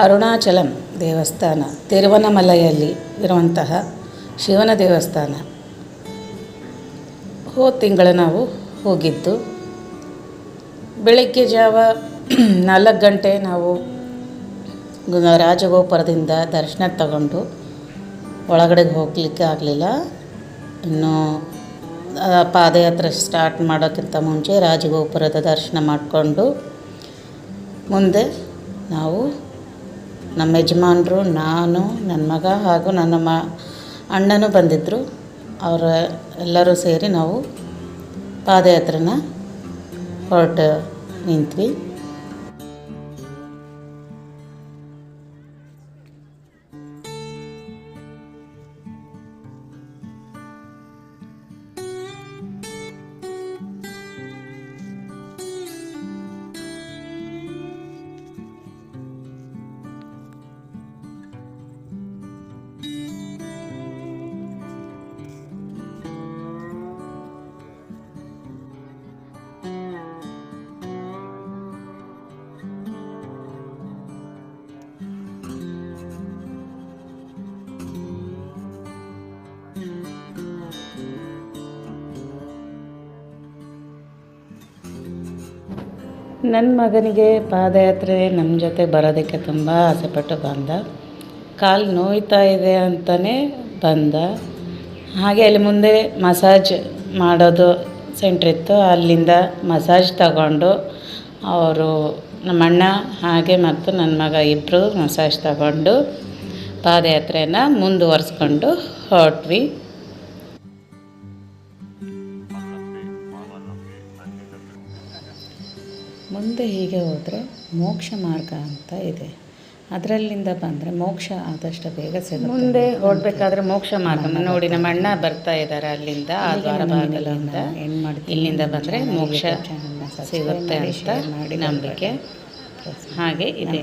ಅರುಣಾಚಲಂ ದೇವಸ್ಥಾನ ತಿರುವನಮಲೈಯಲ್ಲಿ ಇರುವಂತಹ ಶಿವನ ದೇವಸ್ಥಾನ. ಹೋದ ತಿಂಗಳು ನಾವು ಹೋಗಿದ್ದು. ಬೆಳಗ್ಗೆ ಜಾವ 4 ಗಂಟೆ ನಾವು ರಾಜಗೋಪುರದಿಂದ ದರ್ಶನ ತಗೊಂಡು ಒಳಗಡೆಗೆ ಹೋಗಲಿಕ್ಕೆ ಆಗಲಿಲ್ಲ. ಇನ್ನು ಪಾದಯಾತ್ರೆ ಸ್ಟಾರ್ಟ್ ಮಾಡೋಕ್ಕಿಂತ ಮುಂಚೆ ರಾಜಗೋಪುರದ ದರ್ಶನ ಮಾಡಿಕೊಂಡು ಮುಂದೆ ನಾವು ನಮ್ಮ ಯಜಮಾನರು, ನಾನು, ನನ್ನ ಮಗ ಹಾಗೂ ನನ್ನ ಅಣ್ಣನೂ ಬಂದಿದ್ದರು. ಅವರು ಎಲ್ಲರೂ ಸೇರಿ ನಾವು ಪಾದಯಾತ್ರೆನ ಹೊರಟು ನಿಂತ್ವಿ. ನನ್ನ ಮಗನಿಗೆ ಪಾದಯಾತ್ರೆ ನಮ್ಮ ಜೊತೆ ಬರೋದಕ್ಕೆ ತುಂಬ ಆಸೆಪಟ್ಟು ಬಂದ. ಕಾಲು ನೋಯ್ತಾ ಇದೆ ಅಂತಲೇ ಬಂದ. ಹಾಗೆ ಅಲ್ಲಿ ಮುಂದೆ ಮಸಾಜ್ ಮಾಡೋದು ಸೆಂಟ್ರ್ ಇತ್ತು. ಅಲ್ಲಿಂದ ಮಸಾಜ್ ತಗೊಂಡು ಅವರು ನಮ್ಮಣ್ಣ ಹಾಗೆ ಮತ್ತು ನನ್ನ ಮಗ ಇಬ್ಬರು ಮಸಾಜ್ ತಗೊಂಡು ಪಾದಯಾತ್ರೆಯನ್ನು ಮುಂದುವರಿಸ್ಕೊಂಡು ಹೊರಟ್ವಿ. ಮುಂದೆ ಹೀಗೆ ಹೋದರೆ ಮೋಕ್ಷ ಮಾರ್ಗ ಅಂತ ಇದೆ. ಅದರಲ್ಲಿಂದ ಬಂದರೆ ಮೋಕ್ಷ ಆದಷ್ಟು ಬೇಗ ಸಿಗುತ್ತೆ. ಮುಂದೆ ಹೊರಡಬೇಕಾದ್ರೆ ಮೋಕ್ಷ ಮಾರ್ಗ ನೋಡಿ ನಮ್ಮ ಅಣ್ಣ ಬರ್ತಾ ಇದ್ದಾರೆ ಅಲ್ಲಿಂದ, ಆ ದ್ವಾರ ಬಾಗಿಲಿಂದ. ಇಲ್ಲಿಂದ ಬಂದರೆ ಮೋಕ್ಷ ಸಿಗುತ್ತೆ ಅಂತ ನಂಬಿಕೆ ಹಾಗೆ ಇದೆ.